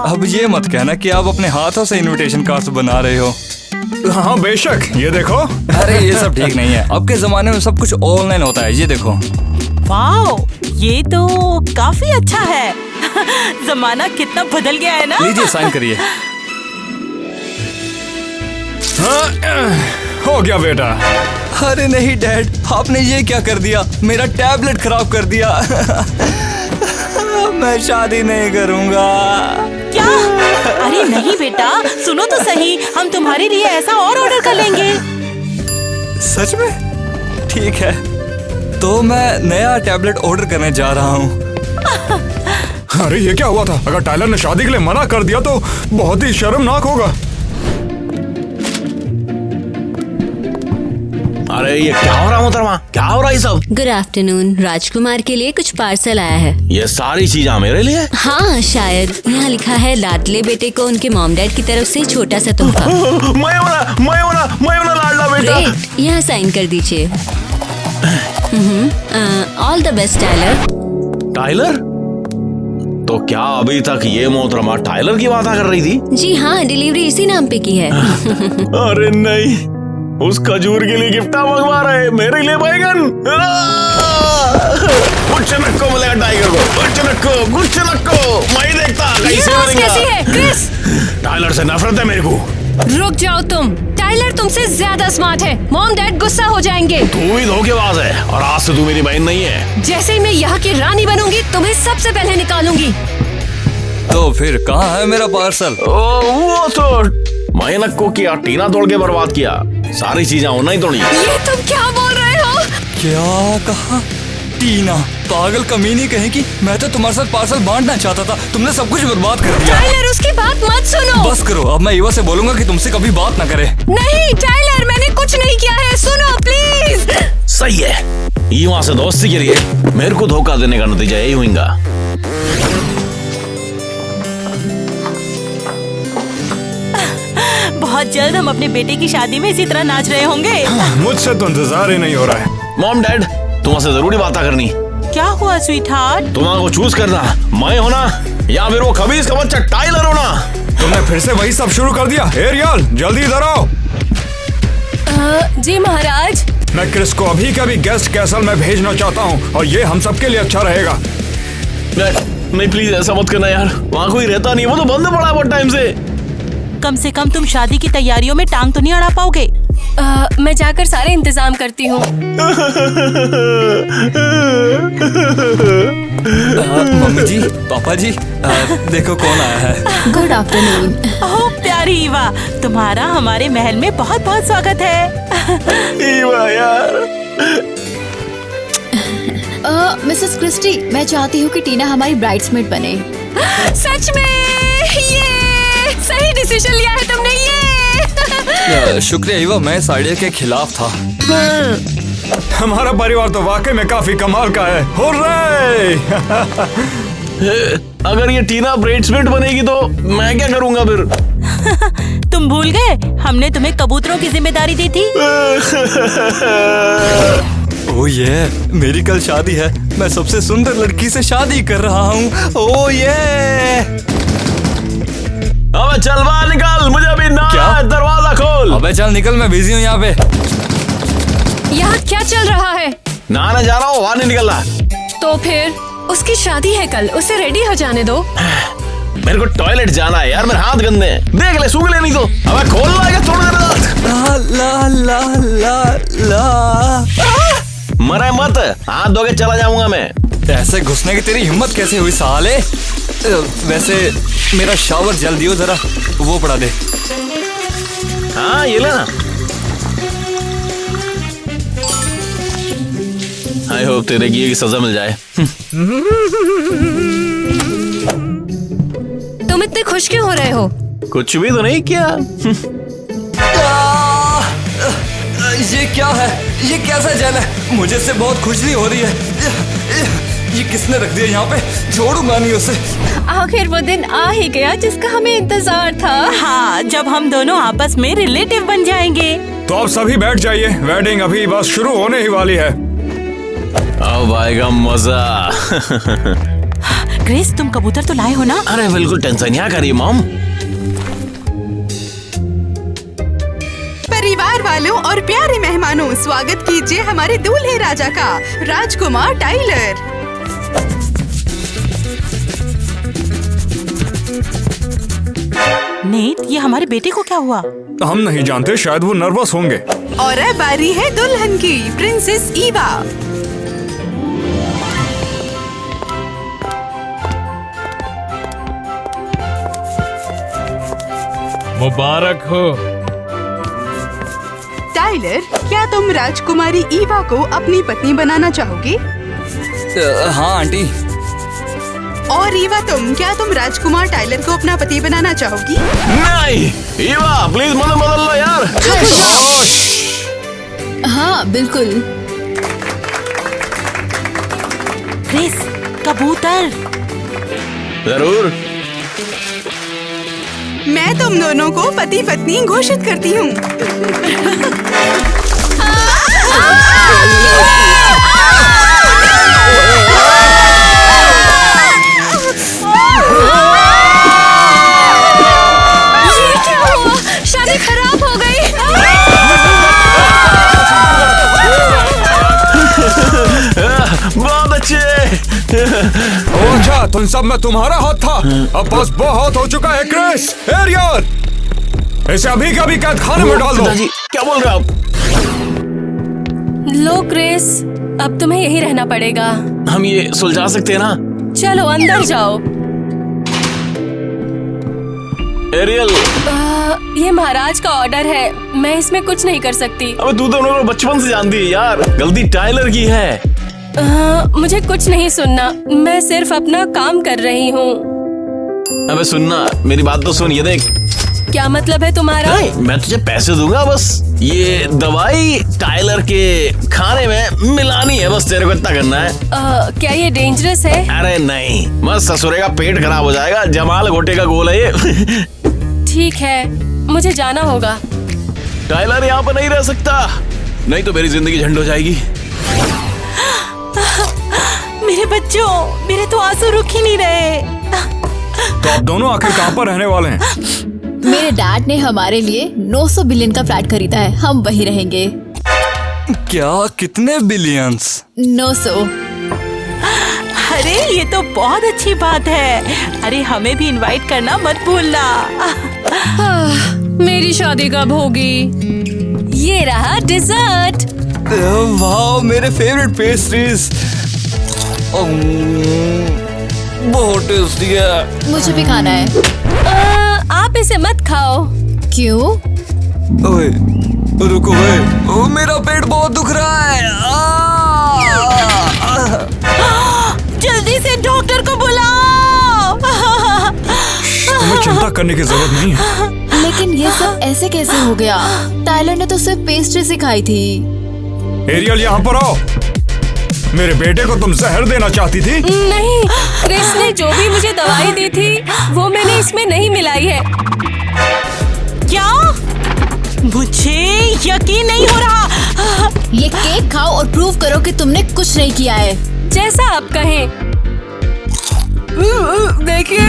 अब ये मत कहना कि आप अपने हाथों से इनविटेशन कार्ड्स बना रहे हो। हाँ बेशक, ये देखो। अरे ये सब ठीक नहीं है, अब के जमाने में सब कुछ ऑनलाइन होता है। ये देखो। वाओ, ये तो काफी अच्छा है। जमाना कितना बदल गया है ना। लीजिए, साइन करिए। हो गया बेटा। अरे नहीं डैड, आपने ये क्या कर दिया? मेरा टैबलेट खराब कर दिया। मैं शादी नहीं करूंगा। क्या? अरे नहीं बेटा, सुनो तो सही, हम तुम्हारे लिए ऐसा और ऑर्डर कर लेंगे। सच में? ठीक है, तो मैं नया टैबलेट ऑर्डर करने जा रहा हूँ। अरे ये क्या हुआ था? अगर टाइलर ने शादी के लिए मना कर दिया तो बहुत ही शर्मनाक होगा। अरे ये क्या हो रहा मोहतरमा, क्या हो रहा है सब? Good afternoon. राजकुमार के लिए कुछ पार्सल आया है। ये सारी चीजें मेरे लिए? हाँ शायद। यहाँ लिखा है लाडले बेटे को उनके मॉम डैड की तरफ से छोटा सा तोहफा। मैं लाडला बेटा। ग्रेट, यहाँ साइन कर दीजिए। All the best Tyler. Tyler? तो क्या अभी तक ये मोहतरमा टाइलर की बात कर रही थी? जी हाँ, डिलीवरी इसी नाम पे की है। अरे नहीं, उस खजूर के लिए गिफ्ट मंगवा रहे, मेरे लिए बैगन। कुछ नक्को मिलेगा टाइगर को, कुछ नक्को। मैं देखता कैसी है क्रिस? टाइलर से नफरत है मेरे को। रुक जाओ तुम, टाइलर तुमसे ज्यादा स्मार्ट है। मॉम डैड गुस्सा हो जाएंगे। तू भी धोखेबाज है और आज से तू मेरी बहन नहीं है। जैसे ही मैं यहाँ की रानी बनूंगी तुम्हें सबसे पहले निकालूंगी। तो फिर कहाँ है मेरा पार्सल? वो तो मैं नक्को किया, टीना तोड़ के बर्बाद किया, सारी चीजें होना ही तोड़ी। ये तुम क्या बोल रहे हो? क्या कहा? टीना पागल कमीनी कहेगी। मैं तो तुम्हारे साथ पार्सल बांटना चाहता था, तुमने सब कुछ बर्बाद कर दिया। टाइलर उसकी बात मत सुनो। बस करो, अब मैं ईवा से बोलूंगा कि तुमसे कभी बात ना करे। नहीं टाइलर, मैंने कुछ नहीं किया है, सुनो प्लीज। सही है, ईवा से दोस्ती के लिए मेरे को धोखा देने का नतीजा यही होगा। बहुत जल्द हम अपने बेटे की शादी में इसी तरह नाच रहे होंगे। मुझसे तो इंतजार ही नहीं हो रहा है। मॉम डैड, तुमसे जरूरी बात करनी। क्या हुआ स्वीट हार्ट? तुम्हारा को चूज करना, मैं होना या फिर वो खबीज का बच्चा टाइलर होना। तुमने फिर से वही सब शुरू कर दिया। एरियल जल्दी इधर आओ। जी महाराज। मैं क्रिस को अभी के अभी गेस्ट कैसल में भेजना चाहता हूँ और ये हम सबके लिए अच्छा रहेगा। नहीं प्लीज ऐसा मत करना यार, वहाँ कोई रहता नहीं, वो तो बंद पड़ा है बहुत टाइम से। कम से कम तुम शादी की तैयारियों में टांग तो नहीं अड़ा पाओगे? मैं जाकर सारे इंतजाम करती हूँ। मम्मी जी, पापा जी, देखो कौन आया है। Good afternoon. ओह प्यारी ईवा, तुम्हारा हमारे महल में बहुत बहुत स्वागत है। ईवा यार। मिसेस क्रिस्टी, मैं चाहती हूँ कि टीना हमारी ब्राइड्समेड बने। सच में? ये सही डिसीजन लिया है तुमने। ये शुक्रिया ईवा, मैं इस आइडिया के खिलाफ था। हमारा परिवार तो वाकई में काफी कमाल का है। हुर्रे! अगर ये टीना ब्राइड्समेड बनेगी तो मैं क्या करूँगा फिर? तुम भूल गए हमने तुम्हें कबूतरों की जिम्मेदारी दी थी। ओह ये मेरी कल शादी है, मैं सबसे सुंदर लड़की से शादी कर रहा हूँ। ओह ये अबे चल बाहर निकल, मुझे अभी ना दरवाजा खोल। अबे चल निकल, मैं बिजी हूँ यहाँ पे। यहाँ क्या चल रहा है? नहाने जा रहा हूँ, वहाँ नहीं निकल रहा। तो फिर उसकी शादी है कल, उसे रेडी हो जाने दो। मेरे को टॉयलेट जाना है यार, मेरे हाथ गंदे हैं। देख ले, सूख ले नहीं तो। अबे खोल लाएगा थोड़ा देर। ला ला ला ला। मरे मत, हाथ धो के चला जाऊंगा मैं। ऐसे घुसने की तेरी हिम्मत कैसे हुई साले? वैसे मेरा शावर जल्दी हो, जरा वो पड़ा दे। हाँ ये लेना। आई होप तेरे किए की सजा मिल जाए। तुम इतने खुश क्यों हो रहे हो? कुछ भी तो नहीं किया। ये क्या है? ये कैसा जल है? मुझे इससे बहुत खुजली हो रही है। ये किसने रख दिया यहाँ पे? छोड़ूंगा नहीं उसे। आखिर वो दिन आ ही गया जिसका हमें इंतजार था। हाँ, जब हम दोनों आपस में रिलेटिव बन जाएंगे। तो आप सभी बैठ जाइए, वेडिंग अभी बस शुरू होने ही वाली है। अब आएगा मजा। क्रिस, तुम कबूतर तो लाए हो ना? अरे बिल्कुल टेंशन क्या करिए मॉम। परिवार वालों और प्यारे मेहमानों, स्वागत कीजिए हमारे दूल्हे राजा का, राजकुमार टाइलर। नेट, ये हमारे बेटे को क्या हुआ? हम नहीं जानते, शायद वो नर्वस होंगे। और अब बारी है दुल्हन की, प्रिंसेस ईवा। मुबारक हो। टाइलर, क्या तुम राजकुमारी ईवा को अपनी पत्नी बनाना चाहोगे? हाँ आंटी। और ईवा क्या तुम राजकुमार टाइलर को अपना पति बनाना चाहोगी? नहीं ईवा, प्लीज मत बदल लो यार। हाँ बिल्कुल। क्रिस, कबूतर। जरूर। मैं तुम दोनों को पति पत्नी घोषित करती हूँ। ये क्या हुआ? शादी खराब हो गई। बहुत अच्छे। और क्या तुम सब में तुम्हारा हाथ था? अब बस बहुत हो चुका है क्रिस। एरियल, इसे अभी के अभी कैद खाने में डाल दो। पिताजी क्या बोल रहे हो आप? लो क्रिस, अब तुम्हें यही रहना पड़ेगा। हम ये सुलझा सकते हैं ना? चलो अंदर जाओ। एरियल, ये महाराज का ऑर्डर है, मैं इसमें कुछ नहीं कर सकती। अबे तू तो उनको बचपन से जानती है यार, गलती टाइलर की है। मुझे कुछ नहीं सुनना, मैं सिर्फ अपना काम कर रही हूँ। अबे सुनना, मेरी बात तो सुन, ये देख। क्या मतलब है तुम्हारा? मैं तुझे पैसे दूंगा, बस ये दवाई टाइलर के खाने में मिलानी है, बस तेरे को इतना करना है। क्या ये डेंजरस है? अरे नहीं, बस ससुरे का पेट खराब हो जाएगा, जमाल घोटे का गोल है ये। ठीक है, मुझे जाना होगा। टाइलर यहाँ पर नहीं रह सकता, नहीं तो मेरी जिंदगी झंड हो जाएगी। मेरे बच्चों, मेरे तो आंसू रुक ही नहीं रहे। तो आप दोनों आखिर कहाँ पर रहने वाले हैं? मेरे डैड ने हमारे लिए 900 बिलियन का फ्लैट खरीदा है, हम वहीं रहेंगे। क्या? कितने बिलियंस? 900। अरे ये तो बहुत अच्छी बात है। अरे हमें भी इनवाइट करना मत भूलना। मेरी शादी कब होगी? ये रहा डिजर्ट। वाह, मेरे फेवरेट पेस्ट्रीज। बहुत टेस्टी है। मुझे भी खाना है। आप इसे मत खाओ। क्यों? ओए, रुको ओए, मेरा पेट बहुत दुख रहा है। जल्दी से डॉक्टर को बुलाओ। तुम्हें चिंता करने की जरूरत नहीं है। लेकिन ये सब ऐसे कैसे हो गया? टाइलर ने तो सिर्फ पेस्ट्री सिखाई थी। एरियल यहाँ पर आओ। मेरे बेटे को तुम जहर देना चाहती थी? नहीं, क्रिस ने जो भी मुझे दवाई दी थी वो मैंने इसमें नहीं मिलाई है। क्या? मुझे यकीन नहीं हो रहा। ये केक खाओ और प्रूव करो कि तुमने कुछ नहीं किया है। जैसा आप कहें। देखिए,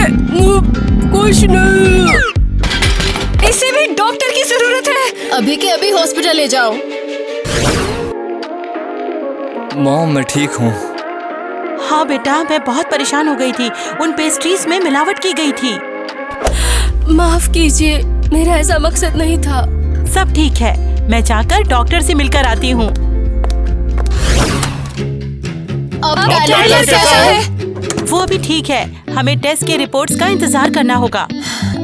कुछ नहीं। इसे भी डॉक्टर की जरूरत है। अभी के अभी हॉस्पिटल ले जाओ। मॉम, मैं ठीक हूँ। हाँ बेटा, मैं बहुत परेशान हो गई थी। उन पेस्ट्रीज में मिलावट की गई थी। माफ कीजिए, मेरा ऐसा मकसद नहीं था। सब ठीक है, मैं जाकर डॉक्टर से मिलकर आती हूँ। अब टाइलर कैसा है? वो अभी ठीक है, हमें टेस्ट के रिपोर्ट्स का इंतजार करना होगा।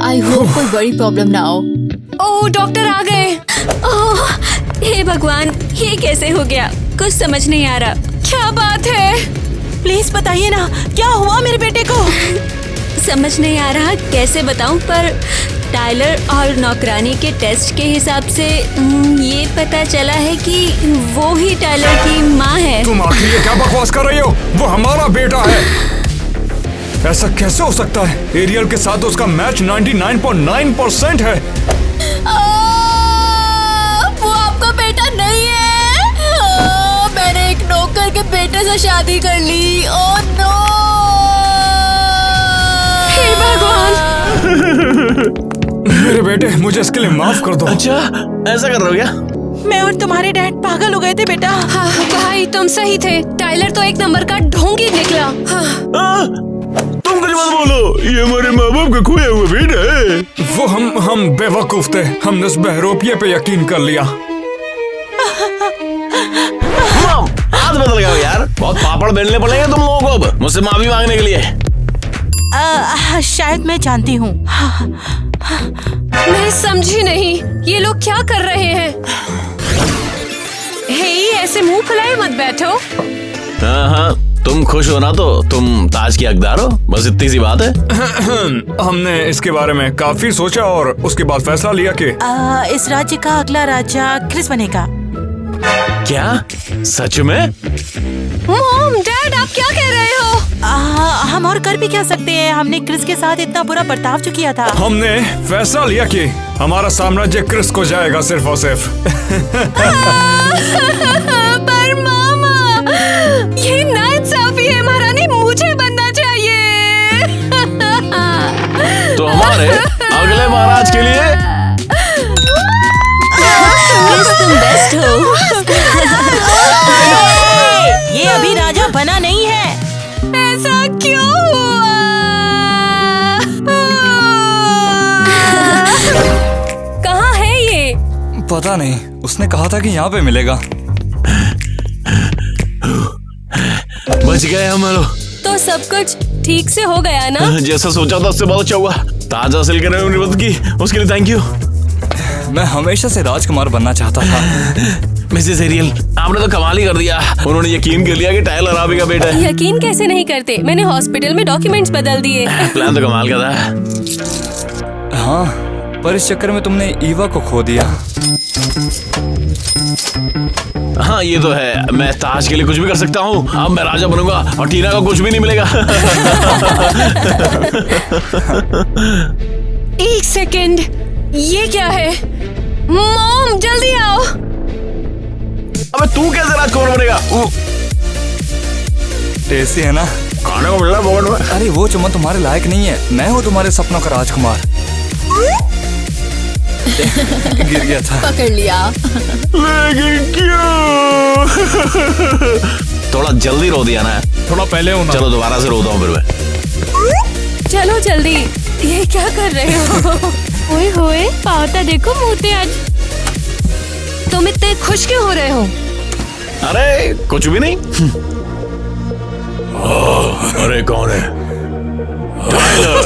आई होप कोई बड़ी प्रॉब्लम ना हो। ओह, डॉक्टर आ गए। ओह, हे भगवान, ये कैसे हो गया? कुछ समझ नहीं आ रहा। क्या बात है? प्लीज बताइए ना, क्या हुआ मेरे बेटे को? समझ नहीं आ रहा कैसे बताऊं, पर टाइलर और नौकरानी के टेस्ट के हिसाब से ये पता चला है कि वो ही टाइलर की माँ है। तुम आखिर ये क्या बकवास कर रही हो? वो हमारा बेटा है। ऐसा कैसे हो सकता है? एरियल के साथ उसका मैच 99.9% है। वो आपका बेटा नहीं है। मैंने एक नौकर के बेटे से शादी कर ली। Oh no! हे भगवान! मेरे बेटे, मुझे इसके लिए माफ कर दो। अच्छा, ऐसा कर रहे हो क्या? मैं और तुम्हारे डैड पागल हो गए थे बेटा। हाँ, भाई तुम सही थे। टाइलर तो एक नंबर का ढोंगी निकला। हाँ। तुम कुछ मत बोलो, ये हमारे माँ बाप का खोया हुआ बेटा है। वो हम बेवकूफ थे, हमने उस बहरूपिये पे यकीन कर लिया। हाथ बदल गया यार, बहुत पापड़ बेलने पड़ेंगे तुम लोगों को अब मुझसे माफी मांगने के लिए। शायद मैं जानती हूँ। मैं समझी नहीं, ये लोग क्या कर रहे हैं? हे, ऐसे मुंह फुलाए मत बैठो। हाँ, तुम खुश हो ना तो तुम ताज की हकदार हो, बस इतनी सी बात है। हमने इसके बारे में काफी सोचा और उसके बाद फैसला लिया कि इस राज्य का अगला राजा क्रिस बनेगा। क्या सच में? मॉम डैड आप क्या कह रहे हो? हम और कर भी क्या सकते हैं? हमने क्रिस के साथ इतना बुरा बर्ताव जो किया था। हमने फैसला लिया कि हमारा साम्राज्य क्रिस को जाएगा सिर्फ और सिर्फ। पर मामा ये नाइंसाफी है महारानी, मुझे बनना चाहिए। तो हमारे अगले महाराज के लिए तुम बेस्ट हो। ये अभी राजा बना नहीं है। ऐसा क्यों हुआ? कहाँ है ये? पता नहीं, उसने कहा था कि यहाँ पे मिलेगा। बच गए हम लोग। तो सब कुछ ठीक से हो गया ना? जैसा सोचा था उससे बहुत अच्छा हुआ। ताजा सिल्क ने मदद की, उसके लिए थैंक यू। मैं हमेशा से राजकुमार बनना चाहता था। मिसेस एरियल, आपने तो कमाल ही कर दिया। उन्होंने यकीन कर लिया कि टाइलर आप ही का बेटा है। यकीन कैसे नहीं करते? मैंने हॉस्पिटल में डॉक्यूमेंट्स बदल दिए। प्लान तो कमाल का था। हाँ, पर इस चक्कर में तुमने ईवा को खो दिया। हाँ ये तो है, मैं ताज के लिए कुछ भी कर सकता हूँ। अब मैं राजा बनूंगा और टीना को कुछ भी नहीं मिलेगा। एक सेकंड, ये क्या है? मॉम जल्दी आओ। अबे तू कैसे राजकुमार बनेगा? टेस्टी है ना? खाने को मिल रहा है बहुत में। अरे वो चुम्मा तुम्हारे लायक नहीं है। मैं हूँ तुम्हारे सपनों का राजकुमार। गिर गया था। पकड़ लिया। लेकिन क्यों? थोड़ा जल्दी रो दिया ना। थोड़ा पहले होना। चलो दोबारा से रोता हूँ फिर मैं। चलो जल्दी। ये क्या कर रहे हो? ओए होए, पावता देखो मोते आज। तुम इतने खुश क्यों हो रहे हो? अरे कुछ भी नहीं। अरे कौन है? टाइलर।